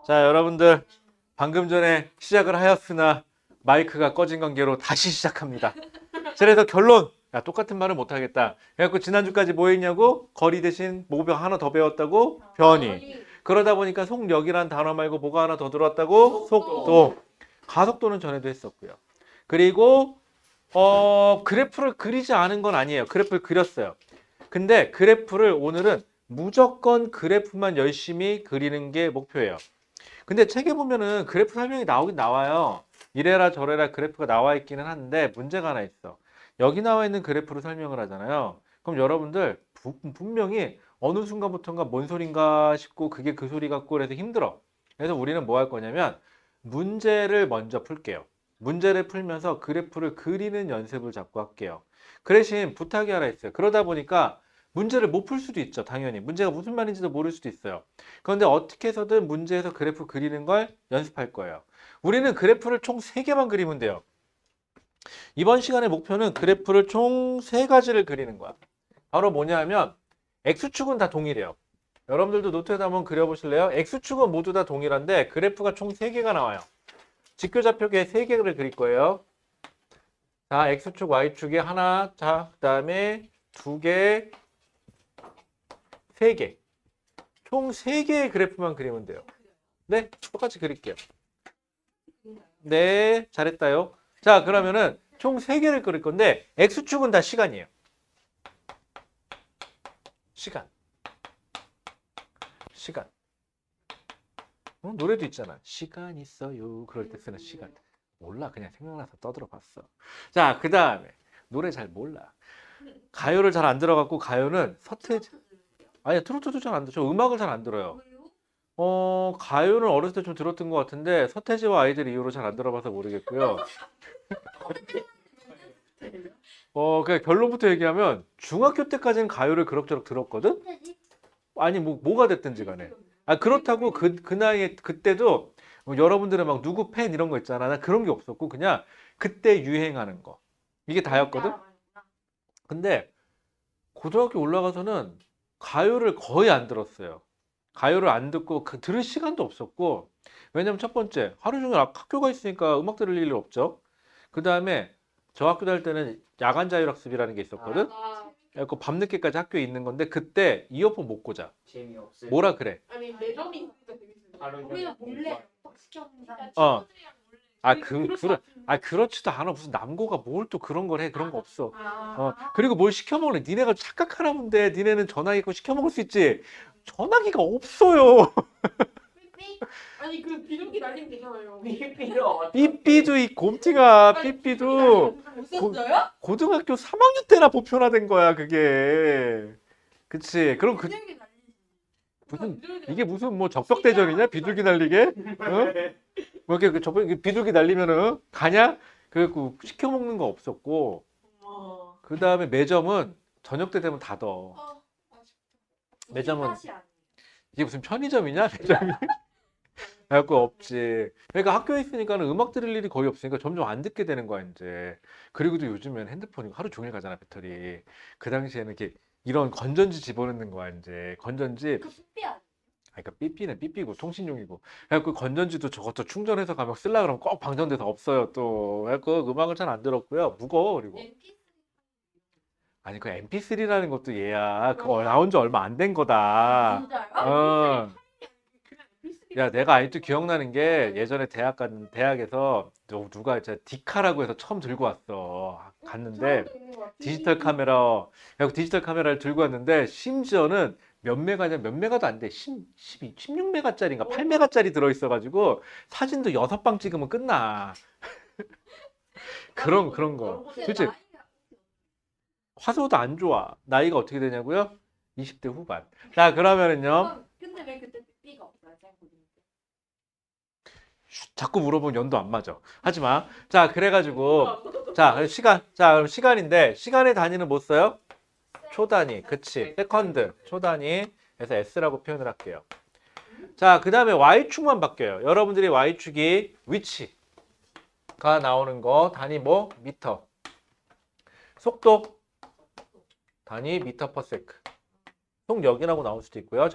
자, 여러분들 방금 전에 시작을 하였으나 마이크가 꺼진 관계로 다시 시작합니다. 그래서 결론, 야, 똑같은 말을 못하겠다. 그래갖고 지난주까지 뭐 했냐고? 거리 대신 뭐가 하나 더 배웠다고? 변이. 그러다 보니까 속력이란 단어 말고 뭐가 하나 더 들어왔다고? 속도. 가속도는 전에도 했었고요. 그리고 그래프를 그리지 않은 건 아니에요. 그래프를 그렸어요. 근데 그래프를 오늘은 무조건 그래프만 열심히 그리는 게 목표예요. 근데 책에 보면은 그래프 설명이 나오긴 나와요. 이래라 저래라 그래프가 나와 있기는 한데 문제가 하나 있어. 여기 나와 있는 그래프로 설명을 하잖아요. 그럼 여러분들 분명히 어느 순간부터인가 뭔 소린가 싶고 그게 그 소리 같고 그래서 힘들어. 그래서 우리는 뭐 할 거냐면 문제를 먼저 풀게요. 문제를 풀면서 그래프를 그리는 연습을 자꾸 할게요. 그 대신 부탁이 하나 있어요. 그러다 보니까 문제를 못 풀 수도 있죠. 당연히. 문제가 무슨 말인지도 모를 수도 있어요. 그런데 어떻게 해서든 문제에서 그래프 그리는 걸 연습할 거예요. 우리는 그래프를 총 3개만 그리면 돼요. 이번 시간의 목표는 그래프를 총 3가지를 그리는 거야. 바로 뭐냐 하면 X축은 다 동일해요. 여러분들도 노트에다 한번 그려보실래요? X축은 모두 다 동일한데 그래프가 총 3개가 나와요. 직교좌표계 3개를 그릴 거예요. 자, X축, Y축에 하나, 자, 그 다음에 2개, 3개. 총 3개의 그래프만 그리면 돼요. 네, 똑같이 그릴게요. 네, 잘했다요. 자, 그러면은 총 3개를 그릴 건데 X축은 다 시간이에요. 시간. 시간. 노래도 있잖아. 시간 있어요. 그럴 때 쓰는 시간. 몰라. 그냥 생각나서 떠들어 봤어. 자, 그 다음에 노래 잘 몰라. 가요를 잘 안 들어갖고 가요는 서태지. 아니, 트로트도 잘 안 들어. 저 음악을 잘 안 들어요. 가요는 어렸을 때 좀 들었던 것 같은데 서태지와 아이들 이후로 잘 안 들어봐서 모르겠고요. 그냥 결론부터 얘기하면 중학교 때까지는 가요를 그럭저럭 들었거든? 아니, 뭐가 됐든지 간에. 아, 그렇다고 그 나이에, 그때도 뭐 여러분들은 막 누구 팬 이런 거 있잖아. 난 그런 게 없었고, 그냥 그때 유행하는 거. 이게 다였거든? 근데 고등학교 올라가서는 가요를 거의 안 들었어요. 가요를 안 듣고 들을 시간도 없었고, 왜냐면 첫 번째, 하루 종일 학교가 있으니까 음악 들을 일 없죠. 그 다음에 저 학교 다닐 때는 야간 자율학습이라는 게 있었거든? 그래서 밤늦게까지 학교에 있는 건데 그때 이어폰 못 꽂아. 재미없어요. 뭐라 그래? 아니 매점이 진짜 하루 재밌어요. 종일 거기서 몰래 공부할 시켰는데 어. 아, 그럴 것 그래. 같은데. 아, 그렇지도 않아. 무슨 남고가 뭘 또 그런 걸 해. 그런 거 없어. 아, 그리고 뭘 시켜 먹래. 니네가 착각하나 본데 니네는 전화기 있고 시켜 먹을 수 있지. 전화기가 없어요. 삐삐? 아니 그 비둘기 날리면 되잖아요. 필요 삐삐도 이 곰팅아. 삐삐도 못 썼어요? 고등학교 3학년 때나 보편화된 거야, 그게. 그치. 그럼 비둘기 날리지. 무슨 이게 무슨 뭐 적벽대전이냐? 비둘기 날리게? 어? 뭐 이렇게 비둘기 날리면은 가냐? 그래갖고 시켜 먹는 거 없었고 어머. 그 다음에 매점은 저녁 때 되면 닫어. 아쉽다. 매점은 맛이 아니에요. 이게 무슨 편의점이냐? 매점이 그래갖고 없지. 그러니까 학교에 있으니까는 음악 들을 일이 거의 없으니까 점점 안 듣게 되는 거야 이제. 그리고도 요즘엔 핸드폰이 하루 종일 가잖아 배터리. 그 당시에는 이렇게 이런 건전지 집어넣는 거야 이제. 건전지. 그 삐삐 아니에요? 그러니까 삐삐는 삐삐고 통신용이고. 그래갖고 건전지도 저것도 충전해서 가면 쓰려 그러면 꼭 방전돼서 없어요 또. 그래갖고 음악을 잘 안 들었고요. 무거워 그리고. MP3 아니 그 MP3라는 것도 얘야. 그거 나온 지 얼마 안 된 거다. 진짜요? 어. 그냥 MP3 야, 내가 아직도 기억나는 게 예전에 대학에서 누가 진짜 디카라고 해서 처음 들고 왔어. 갔는데 저것도 있는 것 같아요. 디지털 카메라, 그래서 디지털 카메라를 들고 왔는데 심지어는 몇 메가냐, 몇 메가도 안 돼. 16메가짜리인가 8메가짜리 들어있어가지고 사진도 6방 찍으면 끝나. 그런 거. 근데 도대체 나이가 화소도 안 좋아. 나이가 어떻게 되냐고요? 20대 후반. 자, 그러면은요. 근데 왜 그때 삐삐가 없어요? 짱구님 때? 자꾸 물어보면 연도 안 맞아. 하지 마. 자, 그래가지고, 자, 그럼 시간인데, 시간의 단위는 뭐 써요? 초단위. 그치. 세컨드. 초단위. 그래서 S라고 표현을 할게요. 자, 그 다음에 Y축만 바뀌어요. 여러분들이 Y축이 위치가 나오는 거, 단위 뭐? 미터. 속도. 단위 미터 퍼 세크. 속력이라고 나올 수도 있고요.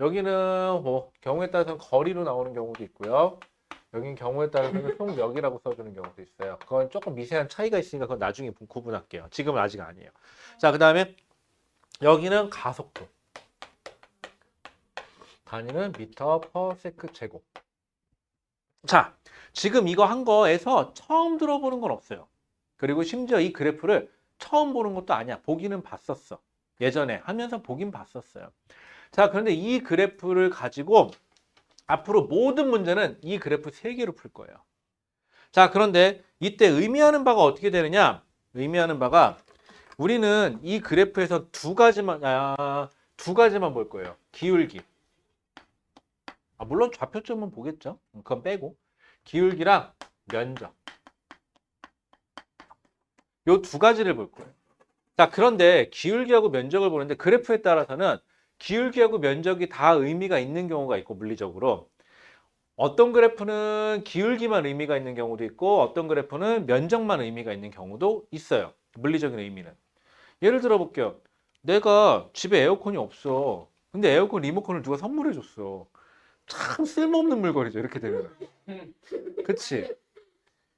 여기는 뭐 경우에 따라서는 거리로 나오는 경우도 있고요. 여긴 경우에 따라서는 속력이라고 써주는 경우도 있어요. 그건 조금 미세한 차이가 있으니까 그건 나중에 구분할게요. 지금은 아직 아니에요. 자, 그 다음에 여기는 가속도. 단위는 미터 퍼 세크 제곱. 자, 지금 이거 한 거에서 처음 들어보는 건 없어요. 그리고 심지어 이 그래프를 처음 보는 것도 아니야. 보기는 봤었어. 예전에 하면서 보긴 봤었어요. 자, 그런데 이 그래프를 가지고 앞으로 모든 문제는 이 그래프 3개로 풀 거예요. 자, 그런데 이때 의미하는 바가 어떻게 되느냐? 의미하는 바가 우리는 이 그래프에서 두 가지만 볼 거예요. 기울기. 물론 좌표점은 보겠죠. 그건 빼고. 기울기랑 면적. 요 두 가지를 볼 거예요. 자, 그런데 기울기하고 면적을 보는데 그래프에 따라서는 기울기하고 면적이 다 의미가 있는 경우가 있고 물리적으로 어떤 그래프는 기울기만 의미가 있는 경우도 있고 어떤 그래프는 면적만 의미가 있는 경우도 있어요. 물리적인 의미는. 예를 들어 볼게요. 내가 집에 에어컨이 없어. 근데 에어컨 리모컨을 누가 선물해 줬어. 참 쓸모없는 물건이죠. 이렇게 되면. 그치?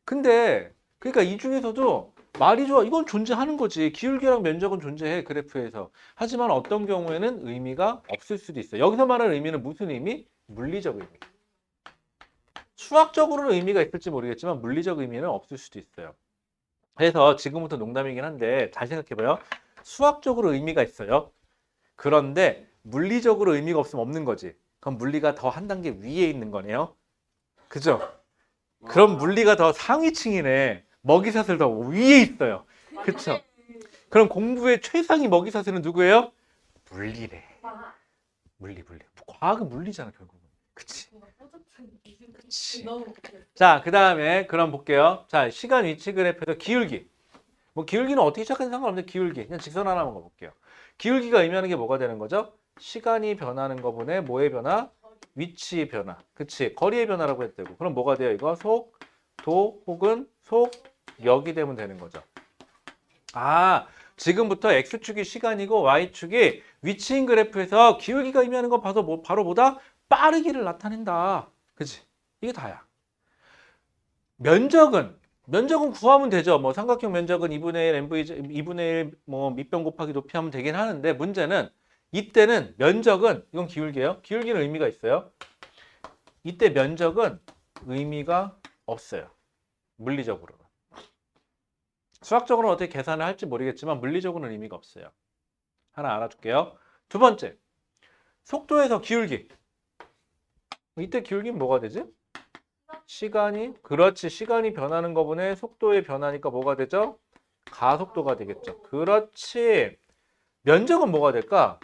근데 그러니까 이 중에서도 말이 좋아. 이건 존재하는 거지. 기울기랑 면적은 존재해. 그래프에서. 하지만 어떤 경우에는 의미가 없을 수도 있어요. 여기서 말하는 의미는 무슨 의미? 물리적 의미. 수학적으로는 의미가 있을지 모르겠지만 물리적 의미는 없을 수도 있어요. 그래서 지금부터 농담이긴 한데 잘 생각해봐요. 수학적으로 의미가 있어요. 그런데 물리적으로 의미가 없으면 없는 거지. 그럼 물리가 더 한 단계 위에 있는 거네요. 그죠? 그럼 물리가 더 상위층이네. 먹이사슬 더 위에 있어요. 그쵸? 그럼 공부의 최상위 먹이사슬은 누구예요? 물리래. 와. 물리. 과학은 물리잖아, 결국은. 그치? 그치. 너무 웃겨. 자, 그 다음에 그럼 볼게요. 자, 시간 위치 그래프에서 기울기. 뭐 기울기는 어떻게 시작하는지 상관없는데 기울기. 그냥 직선 하나만 가볼게요. 기울기가 의미하는 게 뭐가 되는 거죠? 시간이 변하는 거분의 뭐의 변화? 위치 변화. 그치? 거리의 변화라고 했대고. 그럼 뭐가 돼요? 이거 속도 혹은 속력이 되면 되는 거죠. 아, 지금부터 X축이 시간이고 Y축이 위치인 그래프에서 기울기가 의미하는 거 봐서 바로 보다 빠르기를 나타낸다. 그치? 이게 다야. 면적은 구하면 되죠. 뭐 삼각형 면적은 2분의 1 MV 2분의 1 뭐 밑변 곱하기 높이 하면 되긴 하는데 문제는 이때는 면적은 이건 기울기예요. 기울기는 의미가 있어요. 이때 면적은 의미가 없어요. 물리적으로는. 수학적으로는 어떻게 계산을 할지 모르겠지만 물리적으로는 의미가 없어요. 하나 알아둘게요. 두 번째, 속도에서 기울기. 이때 기울기는 뭐가 되지? 그렇지. 시간이 변하는 거분에 속도의 변화니까 뭐가 되죠? 가속도가 되겠죠. 그렇지. 면적은 뭐가 될까?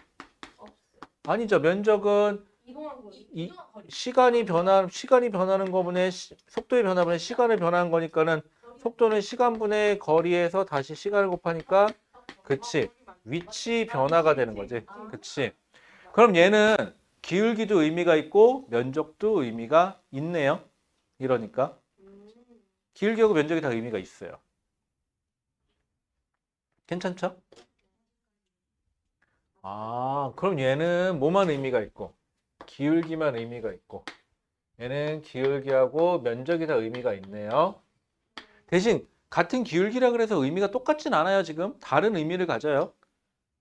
아니죠. 면적은 이동한 거리. 이- 이동한 거리. 시간이 변하는 거분에 속도의 변화분에 시간을 변하는 거니까는 속도는 시간분의 거리에서 다시 시간을 곱하니까 그치. 위치 변화가 되는 거지. 그치. 그럼 얘는 기울기도 의미가 있고 면적도 의미가 있네요. 이러니까 기울기하고 면적이 다 의미가 있어요. 괜찮죠? 아, 그럼 얘는 뭐만 의미가 있고 기울기만 의미가 있고 얘는 기울기하고 면적이 다 의미가 있네요. 대신 같은 기울기라 그래서 의미가 똑같진 않아요. 지금 다른 의미를 가져요.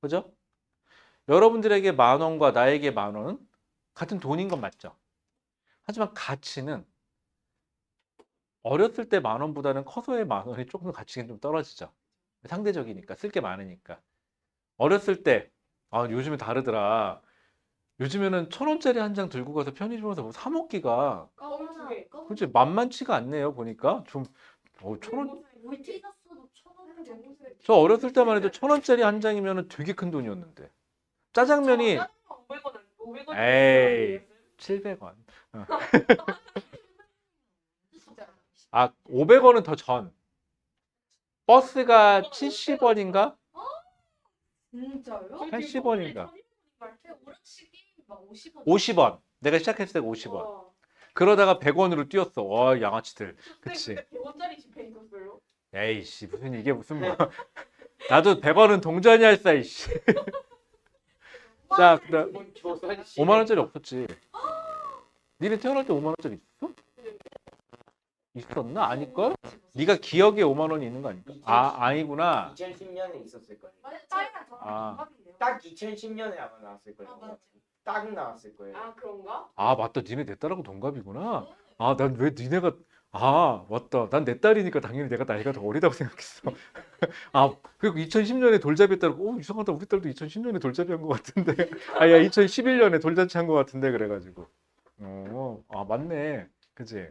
그죠? 여러분들에게 10,000원과 나에게 10,000원은 같은 돈인 건 맞죠? 하지만 가치는 어렸을 때 10,000원보다는 커서의 10,000원이 조금 가치가 좀 떨어지죠. 상대적이니까 쓸 게 많으니까. 어렸을 때 요즘에 다르더라. 요즘에는 1,000원짜리 한 장 들고 가서 편의점에서 뭐 사 먹기가 까먹나? 그렇지 만만치가 않네요. 보니까 좀 1,000원. 우리 티셔츠도 1,000원. 저 어렸을 때만 해도 1,000원짜리 한 장이면 되게 큰 돈이었는데. 짜장면이 500원. 에이 700원. 진짜. 500원은 더 전. 버스가 70원인가? 진짜요? 80원인가? 오락식이 막 50원. 50원. 내가 시작했을 때가 50원. 그러다가 100원으로 뛰었어. 와, 양아치들. 그치. 100원짜리 집회 있었어요. 에이씨, 이게 무슨 뭐. 나도 100원은 동전이 할 사이씨. 자, 그다음 기본 조선 5만 원짜리 없었지. 니네 태어날 때 5만 원짜리 있었어? 있었나? 아닐걸? 네가 기억에 5만 원이 있는 거 아닐까? 아니구나. 2010년에 있었을 거예요. 맞아, 딸이랑 저랑 아. 동갑이에요. 딱 2010년에 아마 나왔을 아, 거예요. 맞지. 딱 나왔을 거예요. 아, 그런가? 아, 맞다. 니네 내 딸하고 동갑이구나. 아, 난 왜 니네가 맞다. 난 내 딸이니까 당연히 내가 나이가 더 어리다고 생각했어. 아, 그리고 2010년에 돌잡이 했다고, 이상하다. 우리 딸도 2010년에 돌잡이 한 것 같은데. 아, 야, 2011년에 돌잔치 한 것 같은데. 그래가지고. 맞네. 그치?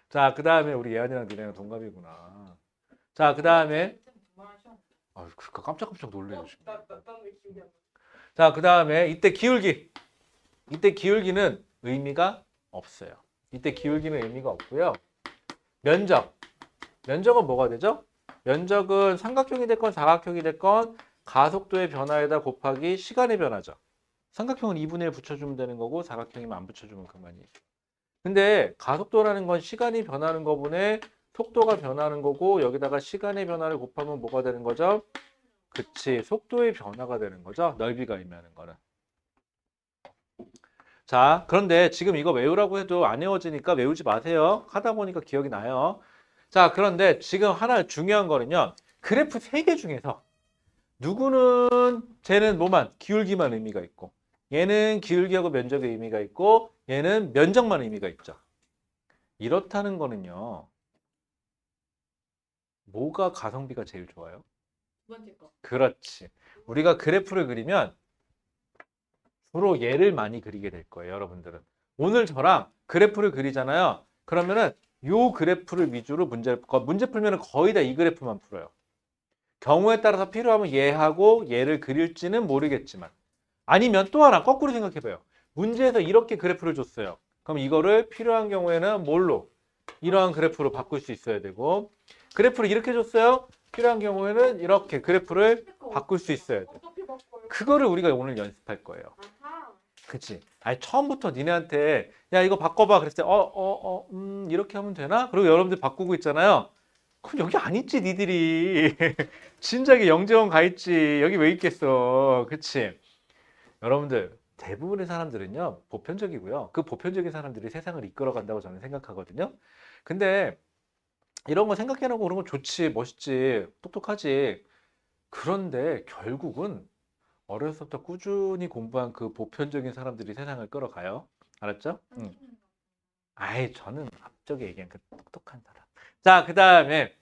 자, 그 다음에 우리 예안이랑 니네랑 동갑이구나. 자, 그 다음에. 아, 그러니까 깜짝깜짝 놀래요, 지금. 자, 그 다음에 이때 기울기. 이때 기울기는 의미가 없어요. 이때 기울기는 의미가 없고요. 면적. 면적은 뭐가 되죠? 면적은 삼각형이 됐건 사각형이 됐건 가속도의 변화에다 곱하기 시간의 변화죠. 삼각형은 2분의 1 붙여주면 되는 거고 사각형이면 안 붙여주면 그만이에요. 근데 가속도라는 건 시간이 변하는 거분에 속도가 변하는 거고 여기다가 시간의 변화를 곱하면 뭐가 되는 거죠? 그치, 속도의 변화가 되는 거죠. 넓이가 의미하는 거는. 자, 그런데 지금 이거 외우라고 해도 안 외워지니까 외우지 마세요. 하다 보니까 기억이 나요. 자, 그런데 지금 하나 중요한 거는요. 그래프 3개 중에서 누구는 쟤는 뭐만 기울기만 의미가 있고 얘는 기울기하고 면적의 의미가 있고 얘는 면적만 의미가 있죠. 이렇다는 거는요. 뭐가 가성비가 제일 좋아요? 두 번째 거. 그렇지. 우리가 그래프를 그리면 주로 얘를 많이 그리게 될 거예요, 여러분들은. 오늘 저랑 그래프를 그리잖아요. 그러면은 요 그래프를 위주로 문제 풀면은 거의 다 이 그래프만 풀어요. 경우에 따라서 필요하면 얘하고 얘를 그릴지는 모르겠지만 아니면 또 하나 거꾸로 생각해봐요. 문제에서 이렇게 그래프를 줬어요. 그럼 이거를 필요한 경우에는 뭘로? 이러한 그래프로 바꿀 수 있어야 되고 그래프를 이렇게 줬어요. 필요한 경우에는 이렇게 그래프를 바꿀 수 있어야 돼. 어떻게 바꿔요? 그거를 우리가 오늘 연습할 거예요. 아하. 그치? 아니 처음부터 니네한테 야 이거 바꿔봐 그랬을 때 이렇게 하면 되나? 그리고 여러분들 바꾸고 있잖아요. 그럼 여기 안 있지 니들이. 진작에 영재원 가 있지. 여기 왜 있겠어. 그치? 여러분들 대부분의 사람들은요 보편적이고요. 그 보편적인 사람들이 세상을 이끌어 간다고 저는 생각하거든요. 근데 이런 거 생각해놓고 그런 거 좋지, 멋있지, 똑똑하지. 그런데 결국은 어렸을 때부터 꾸준히 공부한 그 보편적인 사람들이 세상을 끌어가요. 알았죠? 응. 아이, 저는 앞쪽에 얘기한 그 똑똑한 사람. 자, 그 다음에,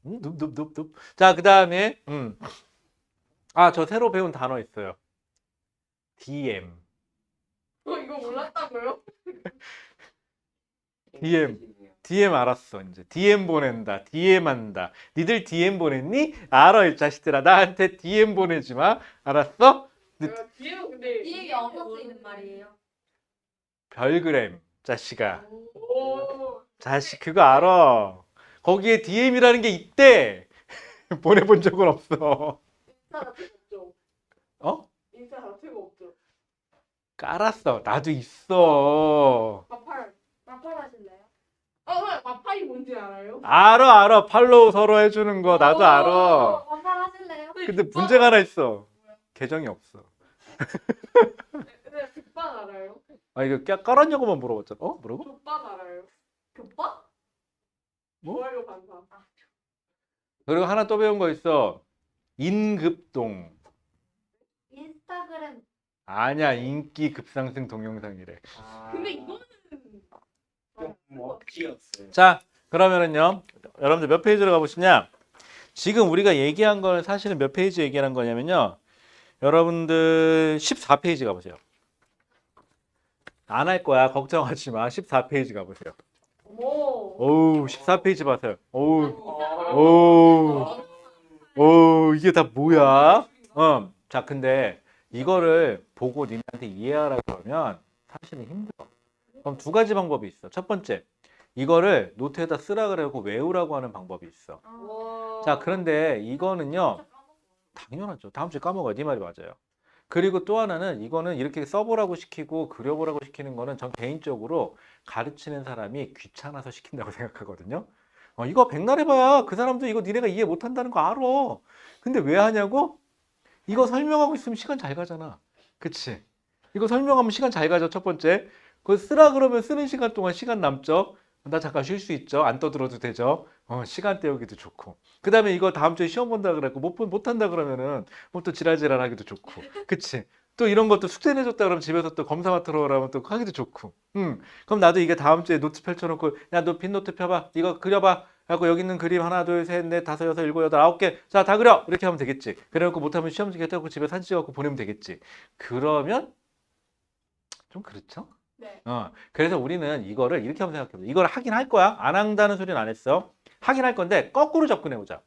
눕. 자, 그 다음에, 저 새로 배운 단어 있어요. DM. 이거 몰랐다고요? DM 알았어, 이제. DM 보낸다, DM 한다. 니들 DM 보냈니? 알아, 이 자식들아. 나한테 DM 보내지 마. 알았어? 내가 뒤에는 근데 이게 어디서 쓰이는 말이에요? 별그램, 자식아. 오. 자식 그거 알아. 거기에 DM이라는 게 있대. 보내본 적은 없어. 인스타 자체가 없죠. 어? 인스타 자체가 없죠. 깔았어. 나도 있어. 마팔 하실래요? 왜 마팔이 뭔지 알아요? 알아. 팔로우 서로 해주는 거 나도 알아. 마팔 하실래요? 근데 문제가 하나 있어. 계정이 없어. 근데 족반 알아요? 아 이거 깔았냐고만 물어봤잖아. 뭐라고? 족반 알아요? 족반? 뭐? 좋아요 반사. 그리고 하나 또 배운 거 있어. 인급동. 인스타그램. 아니야, 인기 급상승 동영상이래. 근데 이거는 좀뭐 귀엽어요. 자, 그러면은요. 여러분들 몇 페이지로 가보시냐? 지금 우리가 얘기한 거는 사실은 몇 페이지 얘기하는 거냐면요. 여러분들 14페이지 가보세요. 안 할 거야. 걱정하지 마. 14페이지 가보세요. 오. 오우, 14페이지 봐세요. 오우, 이게 다 뭐야? 자, 근데 이거를 보고 니네한테 이해하라고 하면 사실은 힘들어. 그럼 두 가지 방법이 있어. 첫 번째, 이거를 노트에다 쓰라 그러고 외우라고 하는 방법이 있어. 자, 그런데 이거는요. 당연하죠. 다음 주에 까먹어요. 네 말이 맞아요. 그리고 또 하나는 이거는 이렇게 써보라고 시키고 그려보라고 시키는 거는 전 개인적으로 가르치는 사람이 귀찮아서 시킨다고 생각하거든요. 이거 백날 해봐야 그 사람도 이거 니네가 이해 못한다는 거 알아. 근데 왜 하냐고? 이거 설명하고 있으면 시간 잘 가잖아. 그치? 이거 설명하면 시간 잘 가죠, 첫 번째. 그거 쓰라 그러면 쓰는 시간 동안 시간 남죠? 나 잠깐 쉴 수 있죠? 안 떠들어도 되죠? 시간 때우기도 좋고. 그 다음에 이거 다음 주에 시험 본다 그랬고, 못한다 그러면은, 뭐 또 지랄지랄 하기도 좋고. 그치? 또 이런 것도 숙제 내줬다 그러면 집에서 또 검사 맡으러 오라면 또 하기도 좋고. 그럼 나도 이게 다음 주에 노트 펼쳐놓고, 야, 너 빈노트 펴봐. 이거 그려봐. 하고 여기 있는 그림 하나, 둘, 셋, 넷, 다섯, 여섯, 일곱, 여덟, 아홉 개. 자, 다 그려! 이렇게 하면 되겠지. 그래놓고 못하면 시험지게 떼고 집에 사진 찍어갖고 보내면 되겠지. 그러면 좀 그렇죠? 네. 그래서 우리는 이거를 이렇게 한번 생각해보자. 이걸 하긴 할 거야. 안 한다는 소리는 안 했어. 하긴 할 건데 거꾸로 접근해보자.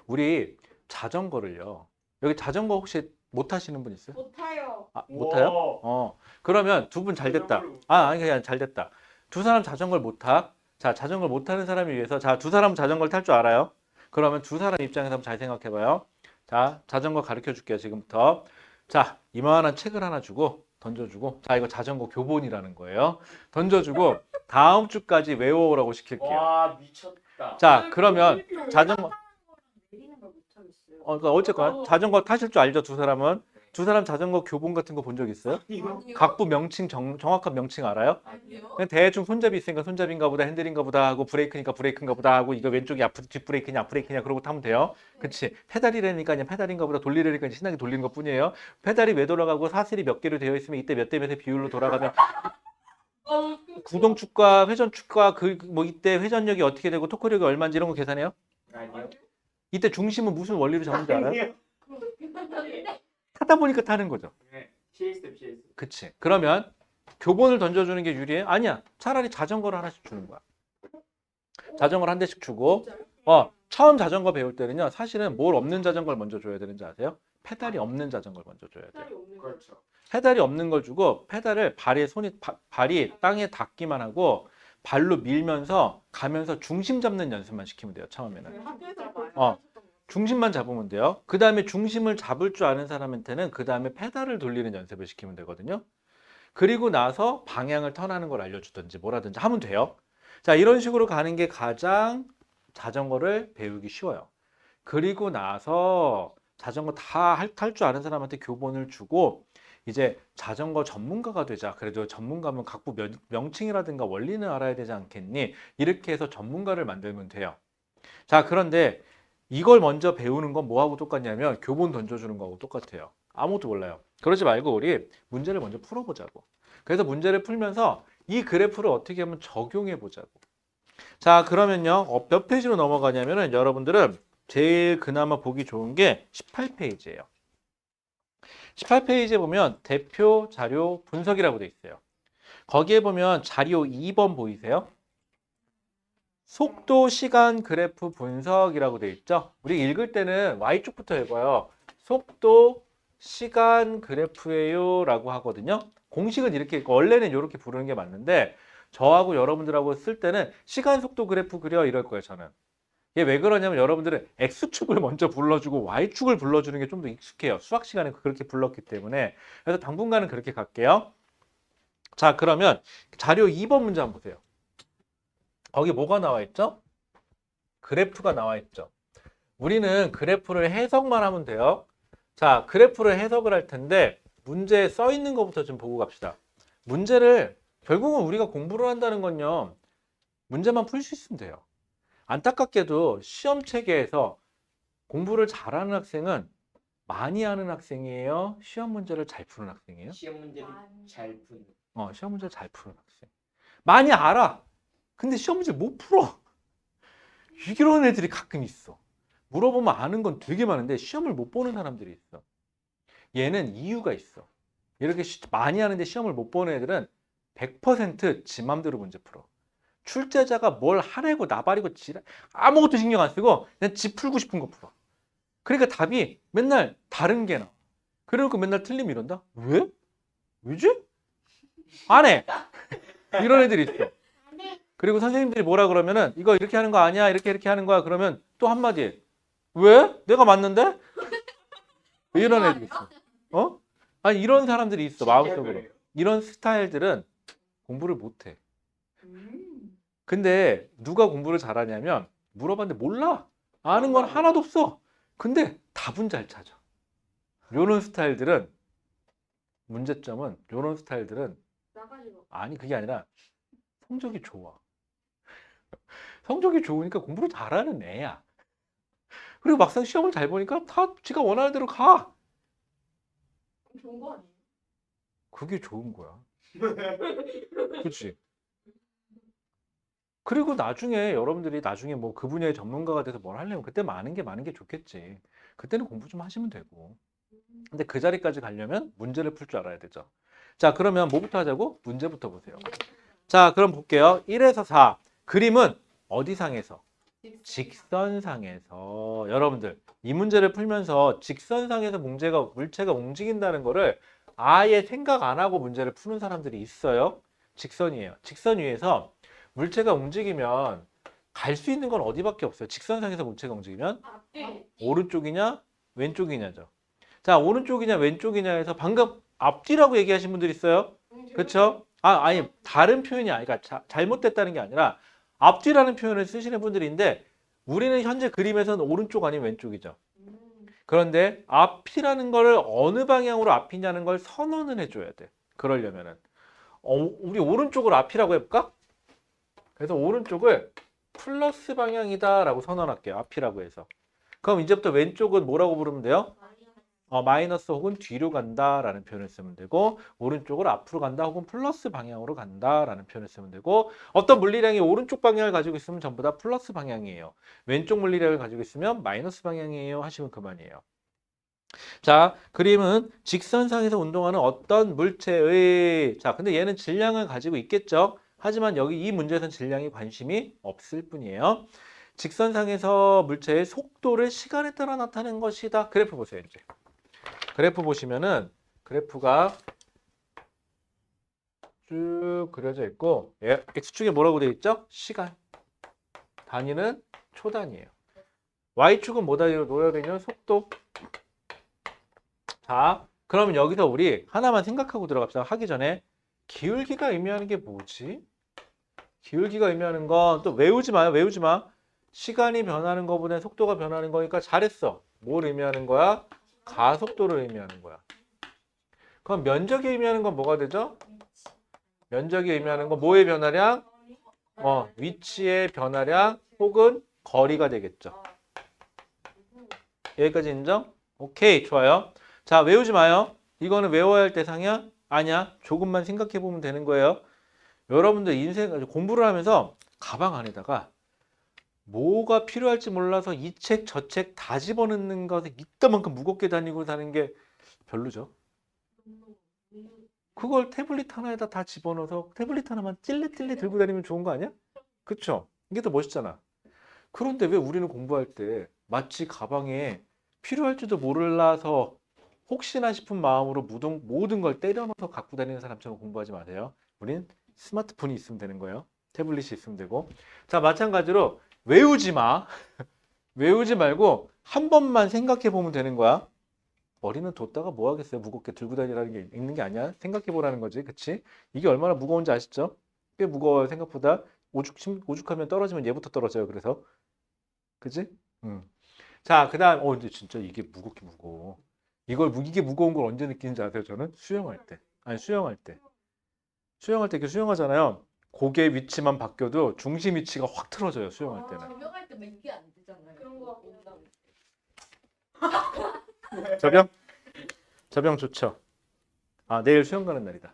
우리 자전거를요. 여기 자전거 혹시 못 타시는 분 있어요? 못 타요. 아, 못 타요? 그러면 두 분 잘 됐다. 아니 그냥 잘 됐다. 두 사람 자전거를 못 타. 자, 자전거를 못 타는 사람을 위해서 자, 두 사람 자전거를 탈 줄 알아요. 그러면 두 사람 입장에서 한번 잘 생각해봐요. 자, 자전거 가르쳐 줄게요, 지금부터. 자, 이만한 책을 하나 주고 던져주고, 자, 이거 자전거 교본이라는 거예요. 던져주고 다음 주까지 외워오라고 시킬게요. 와 미쳤다. 자, 그러면 자전거 내리는 걸 못 하겠어요. 그러니까 어쨌거나 자전거 타실 줄 알죠, 두 사람은? 두 사람 자전거 교본 같은 거 본 적 있어요? 이거 각부 명칭 정확한 명칭 알아요? 아니요. 그냥 대충 손잡이 있으니까 손잡이인가 보다, 핸들인가 보다 하고, 브레이크니까 브레이크인가 보다 하고, 이거 왼쪽이 뒷브레이크냐 앞브레이크냐 그러고 타면 돼요. 그치? 페달이라니까 그냥 페달인가 보다, 돌리려니까 신나게 돌리는 것 뿐이에요. 페달이 왜 돌아가고 사슬이 몇 개로 되어 있으면 이때 몇 대 몇의 비율로 돌아가면 구동축과 회전축과 뭐 이때 회전력이 어떻게 되고 토크력이 얼마인지 이런 거 계산해요? 아니요. 이때 중심은 무슨 원리로 잡는지 알아요? 아니요. 타다 보니까 타는 거죠. 네. PS. 그치? 그러면 교본을 던져주는 게 유리해? 아니야. 차라리 자전거를 하나씩 주는 거야. 자전거를 한 대씩 주고 처음 자전거 배울 때는요. 사실은 뭘 없는 자전거를 먼저 줘야 되는지 아세요? 페달이 없는 자전거를 먼저 줘야 돼요. 그렇죠. 페달이 없는 걸 주고 페달을 발이 땅에 닿기만 하고 발로 밀면서 가면서 중심 잡는 연습만 시키면 돼요. 처음에는. 중심만 잡으면 돼요. 그 다음에 중심을 잡을 줄 아는 사람한테는 그 다음에 페달을 돌리는 연습을 시키면 되거든요. 그리고 나서 방향을 턴하는 걸 알려주든지 뭐라든지 하면 돼요. 자, 이런 식으로 가는 게 가장 자전거를 배우기 쉬워요. 그리고 나서 자전거 다 탈 줄 아는 사람한테 교본을 주고 이제 자전거 전문가가 되자. 그래도 전문가면 각부 명칭이라든가 원리는 알아야 되지 않겠니? 이렇게 해서 전문가를 만들면 돼요. 자, 그런데 이걸 먼저 배우는 건 뭐하고 똑같냐면 교본 던져주는 거하고 똑같아요. 아무것도 몰라요. 그러지 말고 우리 문제를 먼저 풀어보자고. 그래서 문제를 풀면서 이 그래프를 어떻게 하면 적용해 보자고. 자, 그러면요. 몇 페이지로 넘어가냐면은 여러분들은 제일 그나마 보기 좋은 게 18페이지예요. 18페이지에 보면 대표 자료 분석이라고 돼 있어요. 거기에 보면 자료 2번 보이세요? 속도 시간 그래프 분석이라고 돼 있죠. 우리 읽을 때는 Y쪽부터 읽어요. 속도 시간 그래프예요 라고 하거든요. 공식은 이렇게 읽고 원래는 이렇게 부르는 게 맞는데 저하고 여러분들하고 쓸 때는 시간 속도 그래프 그려 이럴 거예요. 저는. 이게 왜 그러냐면 여러분들은 X축을 먼저 불러주고 Y축을 불러주는 게 좀 더 익숙해요. 수학 시간에 그렇게 불렀기 때문에. 그래서 당분간은 그렇게 갈게요. 자, 그러면 자료 2번 문제 한번 보세요. 거기 뭐가 나와 있죠? 그래프가 나와 있죠. 우리는 그래프를 해석만 하면 돼요. 자, 그래프를 해석을 할 텐데 문제에 써 있는 것부터 좀 보고 갑시다. 문제를 결국은 우리가 공부를 한다는 건요. 문제만 풀 수 있으면 돼요. 안타깝게도 시험 체계에서 공부를 잘하는 학생은 많이 하는 학생이에요? 시험 문제를 잘 푸는 학생이에요? 시험 문제를 잘 푸는. 시험 문제를 잘 푸는 학생. 많이 알아. 근데 시험 문제 못 풀어. 이런 애들이 가끔 있어. 물어보면 아는 건 되게 많은데 시험을 못 보는 사람들이 있어. 얘는 이유가 있어. 이렇게 많이 하는데 시험을 못 보는 애들은 100% 지 맘대로 문제 풀어. 출제자가 뭘 하래고 나발이고 지랄 아무것도 신경 안 쓰고 그냥 지 풀고 싶은 거 풀어. 그러니까 답이 맨날 다른 게 나와. 그래놓고 맨날 틀리면 이런다? 왜? 왜지? 안 해. 이런 애들이 있어. 그리고 선생님들이 뭐라 그러면은 이거 이렇게 하는 거 아니야? 이렇게 하는 거야. 그러면 또 한마디. 왜? 내가 맞는데? 이런 애들이 있어. 아니 이런 사람들이 있어. 마음속으로. 이런 스타일들은 공부를 못 해. 근데 누가 공부를 잘하냐면 물어봤는데 몰라. 아는 건 하나도 없어. 근데 답은 잘 찾아. 요런 스타일들은 문제점은 요런 스타일들은 나가지고. 아니 그게 아니라 성적이 좋아. 성적이 좋으니까 공부를 잘하는 애야. 그리고 막상 시험을 잘 보니까 다 지가 원하는 대로 가. 그럼 좋은 거 아니에요? 그게 좋은 거야. 그렇지? 그리고 나중에 여러분들이 나중에 뭐 그 분야의 전문가가 돼서 뭘 하려면 그때 많은 게 좋겠지. 그때는 공부 좀 하시면 되고. 근데 그 자리까지 가려면 문제를 풀 줄 알아야 되죠. 자, 그러면 뭐부터 하자고? 문제부터 보세요. 자, 그럼 볼게요. 1에서 4. 그림은 어디상에서? 직선상에서. 여러분들, 이 문제를 풀면서 직선상에서 물체가 움직인다는 거를 아예 생각 안 하고 문제를 푸는 사람들이 있어요. 직선이에요. 직선 위에서 물체가 움직이면 갈 수 있는 건 어디밖에 없어요. 직선상에서 물체가 움직이면 앞뒤. 오른쪽이냐 왼쪽이냐죠. 자, 오른쪽이냐 왼쪽이냐에서 방금 앞뒤라고 얘기하신 분들 있어요. 그렇죠? 아니 다른 표현이 아니라 잘못됐다는 게 아니라 앞뒤라는 표현을 쓰시는 분들인데 우리는 현재 그림에서는 오른쪽 아니면 왼쪽이죠. 그런데 앞이라는 걸 어느 방향으로 앞이냐는 걸 선언을 해줘야 돼. 그러려면은 우리 오른쪽을 앞이라고 해볼까? 그래서 오른쪽을 플러스 방향이다라고 선언할게요. 앞이라고 해서. 그럼 이제부터 왼쪽은 뭐라고 부르면 돼요? 마이너스 혹은 뒤로 간다라는 표현을 쓰면 되고 오른쪽을 앞으로 간다 혹은 플러스 방향으로 간다라는 표현을 쓰면 되고 어떤 물리량이 오른쪽 방향을 가지고 있으면 전부 다 플러스 방향이에요. 왼쪽 물리량을 가지고 있으면 마이너스 방향이에요 하시면 그만이에요. 자, 그림은 직선상에서 운동하는 어떤 물체의 자, 근데 얘는 질량을 가지고 있겠죠. 하지만 여기 이 문제에서는 질량이 관심이 없을 뿐이에요. 직선상에서 물체의 속도를 시간에 따라 나타내는 것이다. 그래프 보세요, 이제. 그래프 보시면은 그래프가 쭉 그려져 있고 X축에 뭐라고 되어 있죠? 시간. 단위는 초단위예요. Y축은 뭐 단위로 놓여져 있냐면 속도. 자, 그러면 여기서 우리 하나만 생각하고 들어갑시다. 하기 전에 기울기가 의미하는 게 뭐지? 기울기가 의미하는 건 또 외우지 마요. 외우지 마. 시간이 변하는 것보다 속도가 변하는 거니까 잘했어. 뭘 의미하는 거야? 가속도를 의미하는 거야. 그럼 면적이 의미하는 건 뭐가 되죠? 면적이 의미하는 건 뭐의 변화량? 위치의 변화량 혹은 거리가 되겠죠. 여기까지 인정? 오케이, 좋아요. 자, 외우지 마요. 이거는 외워야 할 대상이야? 아니야. 조금만 생각해 보면 되는 거예요. 여러분들 인생 공부를 하면서 가방 안에다가 뭐가 필요할지 몰라서 이 책 저 책 다 집어넣는 것에 이따만큼 무겁게 다니고 사는 게 별로죠. 그걸 태블릿 하나에다 다 집어넣어서 태블릿 하나만 찔레찔레 들고 다니면 좋은 거 아니야? 그쵸? 이게 더 멋있잖아. 그런데 왜 우리는 공부할 때 마치 가방에 필요할지도 몰라서 혹시나 싶은 마음으로 모든 걸 때려 넣어서 갖고 다니는 사람처럼 공부하지 마세요. 우린 스마트폰이 있으면 되는 거예요. 태블릿이 있으면 되고. 자, 마찬가지로 외우지 마. 외우지 말고 한 번만 생각해 보면 되는 거야. 머리는 뒀다가 뭐 하겠어요? 무겁게 들고 다니라는 게 있는 게 아니야. 생각해 보라는 거지. 그치? 이게 얼마나 무거운지 아시죠? 꽤 무거워요. 생각보다. 오죽하면 떨어지면 얘부터 떨어져요. 그래서. 그치? 자, 그 다음, 근데 진짜 이게 무겁게 무거워. 이게 무거운 걸 언제 느끼는지 아세요? 저는 수영할 때. 아니, 수영할 때. 수영할 때 이렇게 수영하잖아요. 고개 위치만 바뀌어도 중심 위치가 확 틀어져요. 수영할 때는. 조명할 때만 이게 안 되잖아요. 그런 거 같아요. 저병? 저병 좋죠. 아, 내일 수영 가는 날이다.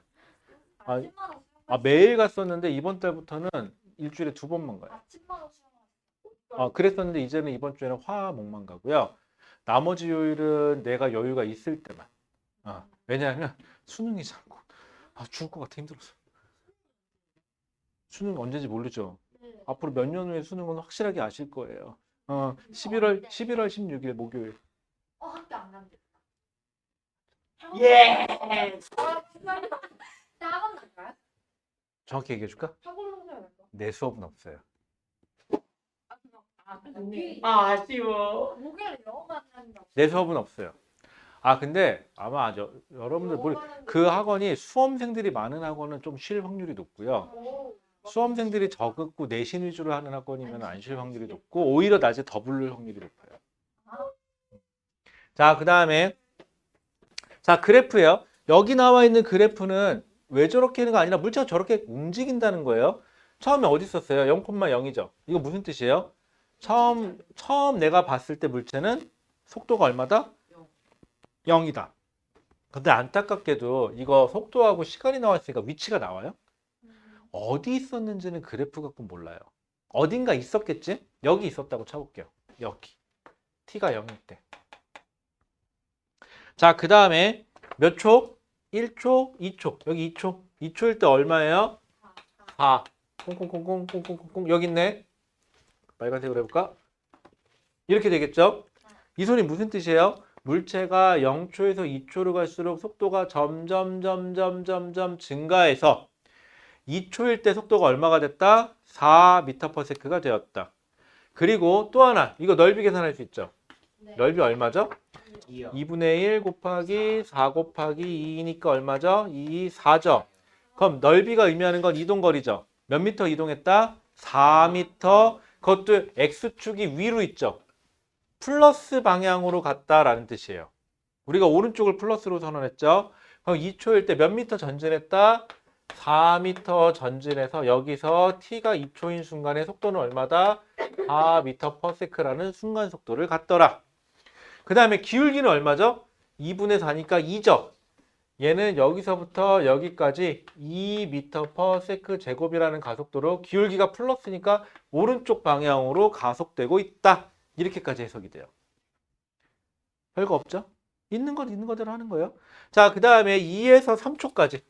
아, 아침마다 매일 갔었는데 이번 달부터는 일주일에 2번만 가요. 아침마다 수영하세요. 그랬었는데 이제는 이번 주에는 화목만 가고요. 나머지 요일은 내가 여유가 있을 때만. 왜냐하면 수능이잖아. 죽을 것 같아 힘들어서. 수능 언제인지 모르죠. 네. 앞으로 몇 년 후에 수능은 확실하게 아실 거예요. 11월 16일 목요일. 학교 안 간대. 예. 나 학원 나가요? 정확히 얘기해 줄까? 학원 나가요. 내 수업은 없어요. 목요일. 아쉬워. 목요일 영어만 한다. 내 수업은 없어요. 근데 아마 여러분들 그 학원이 수험생들이 많은 학원은 좀 쉴 확률이 높고요. 수험생들이 적고 내신 위주로 하는 학원이면 안 쉴 확률이 높고 오히려 낮에 더 부를 확률이 높아요. 자, 그 다음에 자, 그래프예요. 여기 나와 있는 그래프는 왜 저렇게 하는 거 아니라 물체가 저렇게 움직인다는 거예요. 처음에 어디 있었어요? 0,0이죠. 이거 무슨 뜻이에요? 처음 내가 봤을 때 물체는 속도가 얼마다? 0이다. 근데 안타깝게도 이거 속도하고 시간이 나와 있으니까 위치가 나와요? 어디 있었는지는 그래프 갖고 몰라요. 어딘가 있었겠지? 여기 있었다고 쳐볼게요. 여기. t가 0일 때. 자, 그 다음에 몇 초? 1초, 2초. 여기 2초. 2초일 때 얼마예요? 4. 콩콩콩콩콩콩콩. 여기 있네. 빨간색으로 해볼까? 이렇게 되겠죠? 이 소리 무슨 뜻이에요? 물체가 0초에서 2초로 갈수록 속도가 점점 증가해서 2초일 때 속도가 얼마가 됐다? 4m/s가 되었다. 그리고 또 하나, 이거 넓이 계산할 수 있죠? 네. 넓이 얼마죠? 2요. 2분의 1 곱하기 4 곱하기 2니까 얼마죠? 2, 4죠. 그럼 넓이가 의미하는 건 이동거리죠. 몇 미터 이동했다? 4m. 그것도 x축이 위로 있죠. 플러스 방향으로 갔다라는 뜻이에요. 우리가 오른쪽을 플러스로 선언했죠. 그럼 2초일 때 몇 미터 전진했다? 4m 전진해서 여기서 t가 2초인 순간에 속도는 얼마다? 4m/s라는 순간 속도를 갖더라. 그 다음에 기울기는 얼마죠? 2분의 4니까 2죠. 얘는 여기서부터 여기까지 2m/s 제곱이라는 가속도로 기울기가 플러스니까 오른쪽 방향으로 가속되고 있다. 이렇게까지 해석이 돼요. 별거 없죠? 있는 건 있는 거대로 하는 거예요. 자, 그 다음에 2에서 3초까지.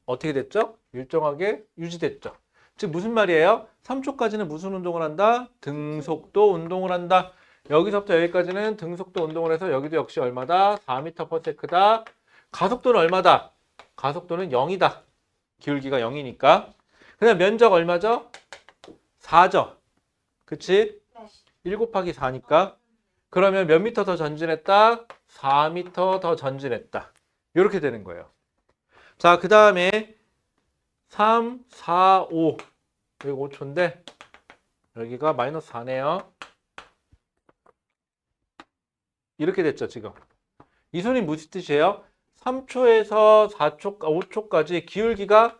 어떻게 됐죠? 일정하게 유지됐죠. 즉 무슨 말이에요? 3초까지는 무슨 운동을 한다? 등속도 운동을 한다. 여기서부터 여기까지는 등속도 운동을 해서 여기도 역시 얼마다? 4m/s다. 가속도는 얼마다? 가속도는 0이다. 기울기가 0이니까. 그 다음 면적 얼마죠? 4죠. 그치? 네. 1 곱하기 4니까. 그러면 몇 미터 더 전진했다? 4m 더 전진했다. 이렇게 되는 거예요. 자, 그 다음에 3, 4, 5. 여기 5초인데 여기가 마이너스 4네요. 이렇게 됐죠, 지금. 이 소리 무슨 뜻이에요? 3초에서 4초, 5초까지 기울기가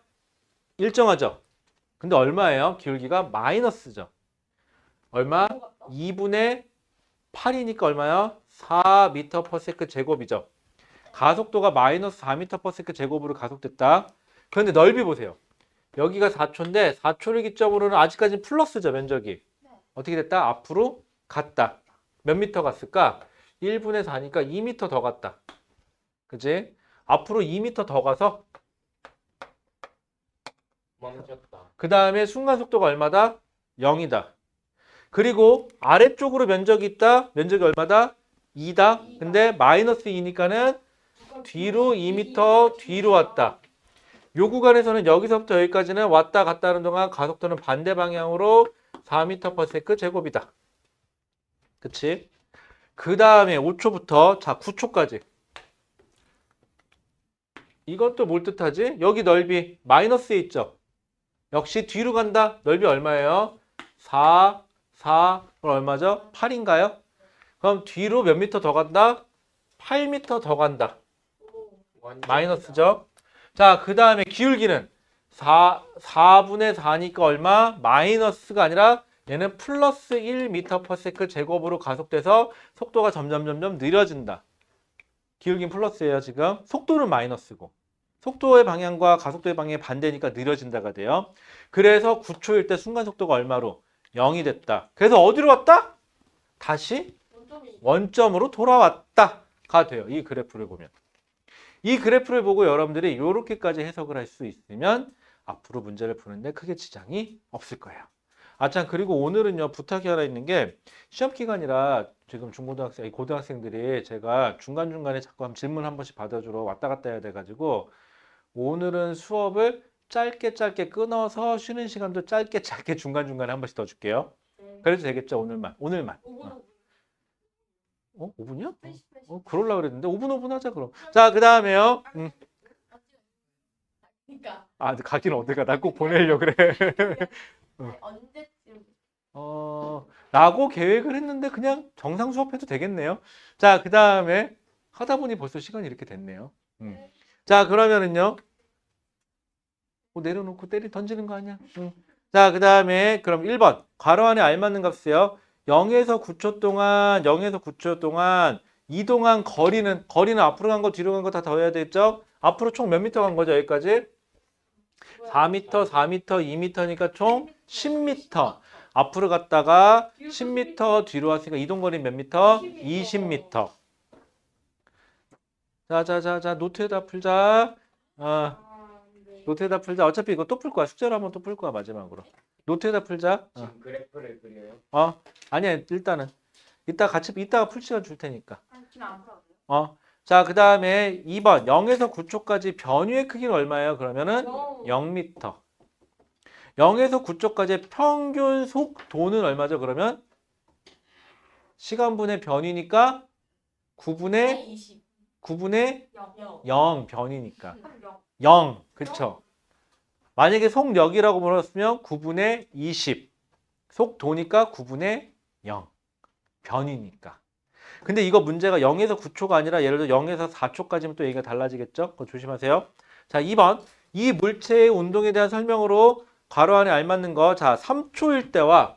일정하죠. 근데 얼마예요? 기울기가 마이너스죠. 얼마? 2분의 8이니까 얼마요? 4m/s 제곱이죠. 가속도가 마이너스 4m/s 제곱으로 가속됐다. 그런데 넓이 보세요. 여기가 4초인데 4초를 기점으로는 아직까지는 플러스죠, 면적이. 어떻게 됐다? 앞으로 갔다. 몇 미터 갔을까? 1분의 4니까 2m 더 갔다. 그치? 앞으로 2m 더 가서 멈췄다. 그 다음에 순간 속도가 얼마다? 0이다. 그리고 아래쪽으로 면적이 있다. 면적이 얼마다? 2다. 근데 마이너스 2니까는 뒤로 2m 뒤로 왔다. 요 구간에서는 여기서부터 여기까지는 왔다 갔다 하는 동안 가속도는 반대 방향으로 4m/s 제곱이다. 그치? 그 다음에 5초부터 자 9초까지. 이것도 뭘 뜻하지? 여기 넓이 마이너스에 있죠. 역시 뒤로 간다. 넓이 얼마예요? 4, 그럼 얼마죠? 8인가요? 그럼 뒤로 몇 미터 더 간다? 8m 더 간다. 마이너스죠. 자, 그 다음에 기울기는 4분의 4니까 얼마? 마이너스가 아니라 얘는 플러스 1m/s 제곱으로 가속돼서 속도가 점점 느려진다. 기울기는 플러스예요, 지금. 속도는 마이너스고. 속도의 방향과 가속도의 방향이 반대니까 느려진다가 돼요. 그래서 9초일 때 순간 속도가 얼마로? 0이 됐다. 그래서 어디로 왔다? 다시 원점으로 돌아왔다가 돼요. 이 그래프를 보면. 이 그래프를 보고 여러분들이 이렇게까지 해석을 할 수 있으면 앞으로 문제를 푸는데 크게 지장이 없을 거예요. 참 그리고 오늘은요 부탁이 하나 있는 게 시험 기간이라 지금 중고등학생, 고등학생들이 제가 중간중간에 자꾸 질문 한 번씩 받아주러 왔다 갔다 해야 돼가지고 오늘은 수업을 짧게 끊어서 쉬는 시간도 짧게 중간중간에 한 번씩 더 줄게요. 그래도 되겠죠? 오늘만. 5분. 5분이요? 그러려고 그랬는데 5분 하자 그럼. 자, 그 다음에요. 그러니까 가기는 어딜 가? 나 꼭 보내려고 그래. 언제쯤? 라고 계획을 했는데 그냥 정상 수업해도 되겠네요. 자, 그 다음에 하다 보니 벌써 시간이 이렇게 됐네요. 자, 그러면은요. 내려놓고 때리 던지는 거 아니야? 자, 그 다음에 그럼 1번 괄호 안에 알맞는 값이에요. 0에서 9초 동안 0에서 9초 동안 이동한 거리는 앞으로 간 거 뒤로 간 거 다 더해야 되겠죠? 앞으로 총 몇 미터 간 거죠? 여기까지? 4m, 4m, 2m니까 총 10m. 앞으로 갔다가 10m 뒤로 왔으니까 이동거리 몇 미터? 20m. 자, 노트에다 풀자. 노트에다 풀자. 어차피 이거 또 풀 거야. 숙제로 한번 또 풀 거야, 마지막으로. 노트에다 풀자. 지금 그래프를 그려요. 아니야, 일단은. 이따가 풀 시간 줄 테니까. 그냥 안 풀어도 돼요? 자, 그 다음에 2번. 0에서 9초까지 변유의 크기는 얼마예요? 그러면은 0m. 0에서 9초까지의 평균 속도는 얼마죠? 그러면 시간분의 변이니까 9분의 20. 0 0. 변이니까 0. 0. 그쵸? 만약에 속력이라고 물었으면 9분의 20. 속도니까 9분의 0. 변이니까. 근데 이거 문제가 0에서 9초가 아니라 예를 들어 0에서 4초까지면 또 얘기가 달라지겠죠? 그거 조심하세요. 자, 2번. 이 물체의 운동에 대한 설명으로 괄호 안에 알맞는 거. 자, 3초일 때와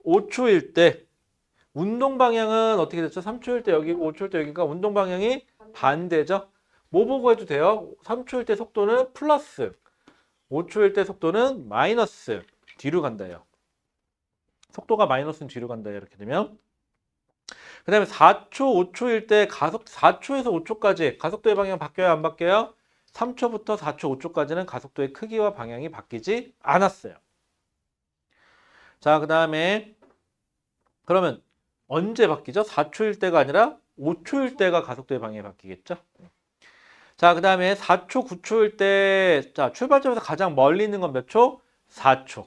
5초일 때 운동 방향은 어떻게 됐죠? 3초일 때 여기, 5초일 때 여기가 운동 방향이 반대죠? 뭐 보고 해도 돼요? 3초일 때 속도는 플러스, 5초일 때 속도는 마이너스. 뒤로 간다요. 속도가 마이너스는 뒤로 간다 이렇게 되면. 그 다음에 4초, 5초일 때 4초에서 5초까지 가속도의 방향 바뀌어요? 안 바뀌어요? 3초부터 4초, 5초까지는 가속도의 크기와 방향이 바뀌지 않았어요. 자, 그 다음에 그러면 언제 바뀌죠? 4초일 때가 아니라 5초일 때가 가속도의 방향이 바뀌겠죠? 자, 그 다음에 4초, 9초일 때, 자, 출발점에서 가장 멀리 있는 건 몇 초? 4초.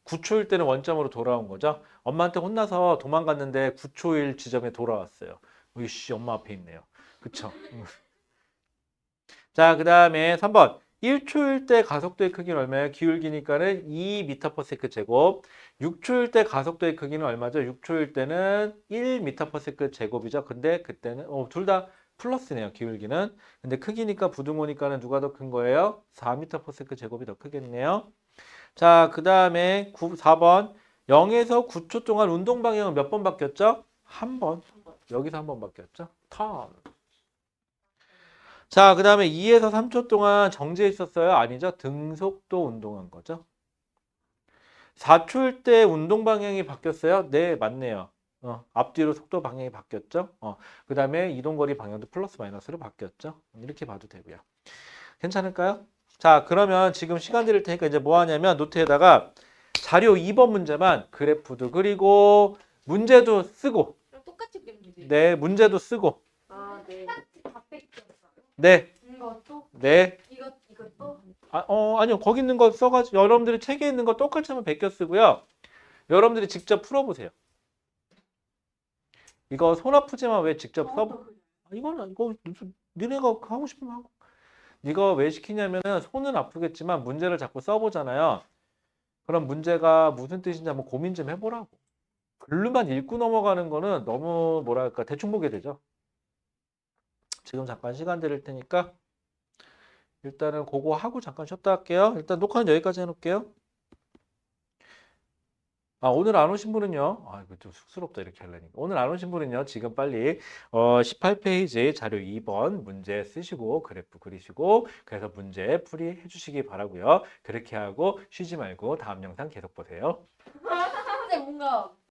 9초일 때는 원점으로 돌아온 거죠. 엄마한테 혼나서 도망갔는데 9초일 지점에 돌아왔어요. 으이씨, 엄마 앞에 있네요. 그쵸? 자, 그 다음에 3번. 1초일 때 가속도의 크기는 얼마예요? 기울기니까는 2m/s 제곱. 6초일 때 가속도의 크기는 얼마죠? 6초일 때는 1m/s 제곱이죠. 근데 그때는 둘 다 플러스네요. 기울기는. 근데 크기니까 부등호니까는 누가 더 큰 거예요? 4m/s 제곱이 더 크겠네요. 자, 그 다음에 4번. 0에서 9초 동안 운동 방향은 몇 번 바뀌었죠? 한 번. 여기서 한 번 바뀌었죠? 턴. 자, 그 다음에 2에서 3초 동안 정지해 있었어요? 아니죠? 등속도 운동한 거죠. 4초일 때 운동 방향이 바뀌었어요? 네, 맞네요. 앞뒤로 속도 방향이 바뀌었죠? 그 다음에 이동거리 방향도 플러스 마이너스로 바뀌었죠? 이렇게 봐도 되고요. 괜찮을까요? 자, 그러면 지금 시간 드릴 테니까 이제 뭐 하냐면 노트에다가 자료 2번 문제만 그래프도 그리고 문제도 쓰고, 똑같이 그리면 되죠? 네, 문제도 쓰고, 네. 다 뺏겼어요. 네, 이것도? 네. 이것도? 아니요. 거기 있는 거 써가지고 여러분들이 책에 있는 거 똑같이 한번 베껴 쓰고요. 여러분들이 직접 풀어보세요. 이거 손 아프지만 왜 직접 써? 이거 니네가 하고 싶으면 하고. 이거 왜 시키냐면은 손은 아프겠지만 문제를 자꾸 써보잖아요. 그럼 문제가 무슨 뜻인지 한번 고민 좀 해보라고. 글로만 읽고 넘어가는 거는 너무 뭐랄까 대충 보게 되죠. 지금 잠깐 시간 드릴 테니까 일단은 그거 하고 잠깐 쉬었다 할게요. 일단 녹화는 여기까지 해놓을게요. 오늘 안 오신 분은요. 이거 좀 쑥스럽다 이렇게 하려니까. 오늘 안 오신 분은요. 지금 빨리 18페이지 자료 2번 문제 쓰시고 그래프 그리시고 그래서 문제 풀이해 주시기 바라고요. 그렇게 하고 쉬지 말고 다음 영상 계속 보세요. 근데 뭔가